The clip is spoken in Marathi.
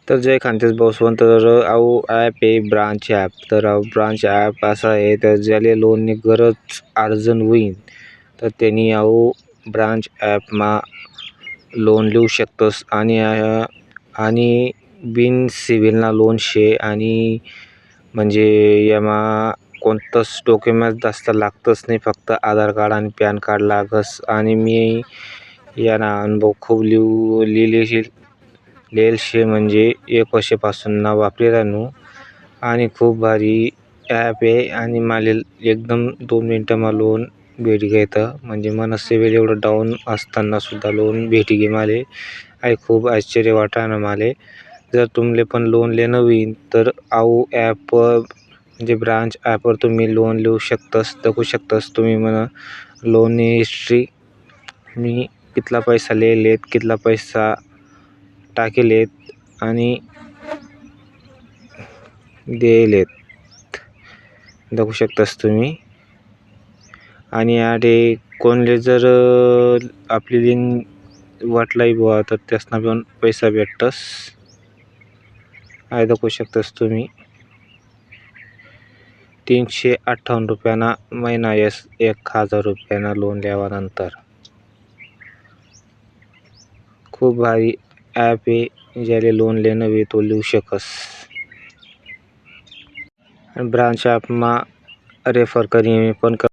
तर जय खानतेच भाऊ तर अहो ॲप आहे ब्रांच ॲप. तर ब्रांच ॲप असं आहे तर ज्याला लोननी गरज अर्जंट होईन तर त्यांनी अहो ब्रांच ॲपमा लोन लिहू शकतोस. आणि बिन सिव्हिलना लोन शे आणि म्हणजे यामा कोणतंच डॉक्युमेंट जास्त लागतच नाही, फक्त आधार कार्ड आणि पॅन कार्ड लागस. आणि मी याना अनुभव खूप लिहिलेल शे, म्हणजे 1 वर्षापासून ना वापरी राहू आणि खूप भारी ॲप आहे. आणि मला एकदम 2 मिनटामा लोन भेटी घेतं, म्हणजे मन सिव्हिल एवढं डाऊन असताना सुद्धा लोन भेटी घे माले. आणि खूप आश्चर्य वाटानं माले. जर तुमले पण लोन लेणं होईन तर अहो ॲप म्हणजे ब्रांच ॲपवर तुम्ही लोन लिहू शकतस, दाखवू शकतस तुम्ही म्हणा लोन हिस्ट्री, मी कितला पैसा लिहिलेत, कितला पैसा टाकेलेत आणि दिलेत दाखवू शकतास तुम्ही. आणि आडे कोणले जर आपली लिंक वाटलाई बुवा तर त्यासना पण पैसा भेटतस आहे, दाखवू शकतास तुम्ही. 358 रुपयाना महिना, 1000 रुपयाना लोन लिहावानंतर. खूप भारी ॲप आहे, ज्याला लोन लेणं वे तो लिहू शकस. आणि ब्रांच ॲपमा रेफर करी पण